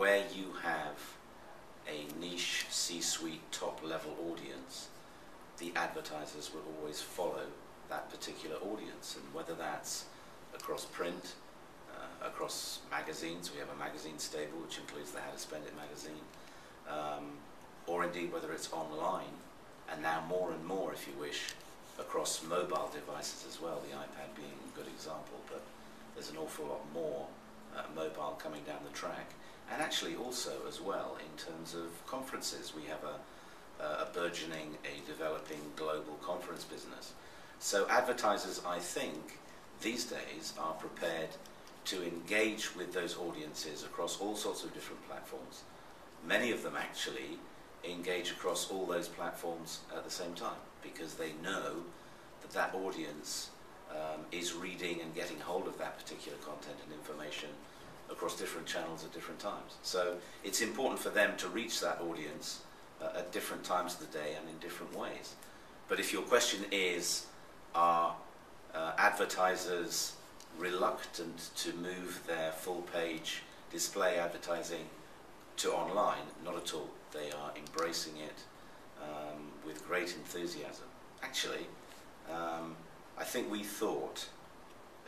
where you have a niche C-suite top-level audience, the advertisers will always follow that particular audience, and whether that's across print, across magazines, we have a magazine stable which includes the How to Spend It magazine, or indeed whether it's online, and now more and more, if you wish, across mobile devices as well, the iPad being a good example, but there's an awful lot more mobile coming down the track. And actually also as well in terms of conferences, we have a burgeoning, a developing global conference business. So advertisers, I think, these days are prepared to engage with those audiences across all sorts of different platforms. Many of them actually engage across all those platforms at the same time, because they know that that audience is reading and getting hold of that particular content and information across different channels at different times. So it's important for them to reach that audience at different times of the day and in different ways. But if your question is, are advertisers reluctant to move their full page display advertising to online? Not at all. They are embracing it with great enthusiasm. Actually, I think we thought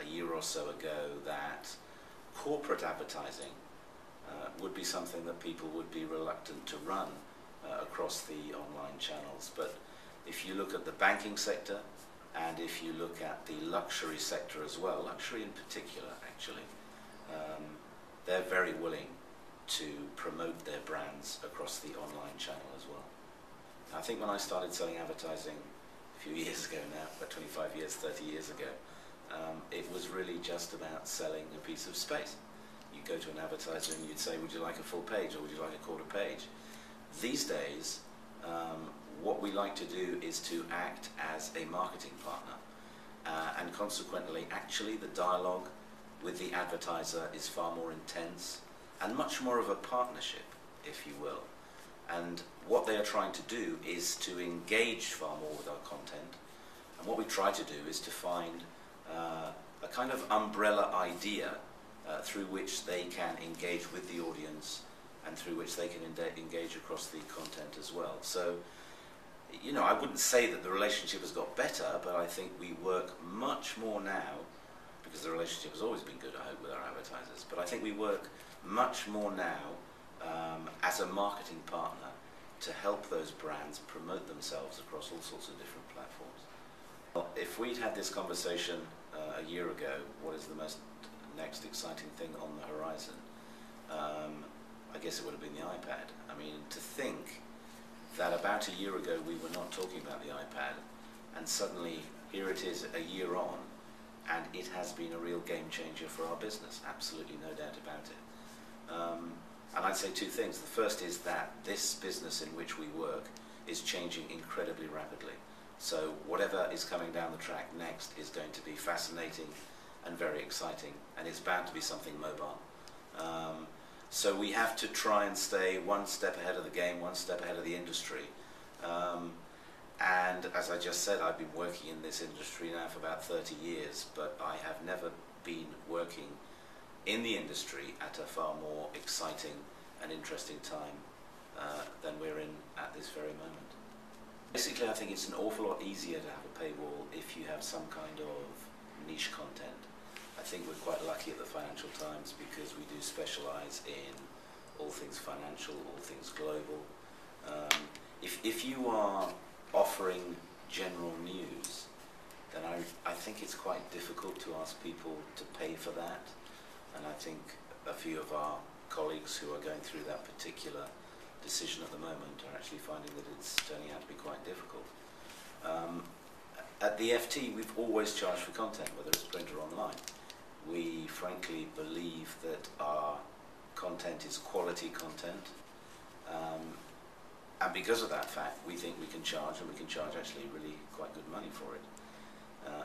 a year or so ago that corporate advertising would be something that people would be reluctant to run across the online channels. But if you look at the banking sector, and if you look at the luxury sector as well, luxury in particular actually, they're very willing to promote their brands across the online channel as well. I think when I started selling advertising a few years ago now, about 25 years, 30 years ago, it was really just about selling a piece of space. You go to an advertiser and you'd say, would you like a full page or would you like a quarter page? These days, what we like to do is to act as a marketing partner, and consequently actually the dialogue with the advertiser is far more intense and much more of a partnership, if you will. And what they are trying to do is to engage far more with our content, and what we try to do is to find a kind of umbrella idea through which they can engage with the audience and through which they can engage across the content as well. So, you know, I wouldn't say that the relationship has got better, but I think we work much more now, because the relationship has always been good, I hope, with our advertisers, but I think we work much more now as a marketing partner to help those brands promote themselves across all sorts of different platforms. Well, if we'd had this conversation a year ago, what is the next exciting thing on the horizon? I guess it would have been the iPad. I mean, to think that about a year ago we were not talking about the iPad, and suddenly here it is a year on, and it has been a real game changer for our business, absolutely no doubt about it. And I'd say two things. The first is that this business in which we work is changing incredibly rapidly. So whatever is coming down the track next is going to be fascinating and very exciting, and it's bound to be something mobile. So we have to try and stay one step ahead of the game, one step ahead of the industry. And as I just said, I've been working in this industry now for about 30 years, but I have never been working in the industry at a far more exciting and interesting time than we're in at this very moment. Basically, I think it's an awful lot easier to have a paywall if you have some kind of niche content. I think we're quite lucky at the Financial Times because we do specialise in all things financial, all things global. If you are offering general news, then I think it's quite difficult to ask people to pay for that. And I think a few of our colleagues who are going through that particular decision at the moment are actually finding that it's turning out to be quite difficult. At the FT, we've always charged for content, whether it's print or online. We frankly believe that our content is quality content, and because of that fact, we think we can charge, and we can charge actually really quite good money for it.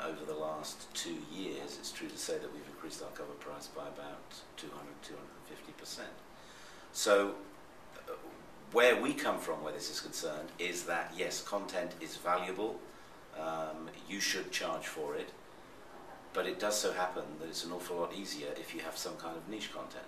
Over the last 2 years, it's true to say that we've increased our cover price by about 200–250%. So where we come from, where this is concerned, is that yes, content is valuable, you should charge for it, but it does so happen that it's an awful lot easier if you have some kind of niche content.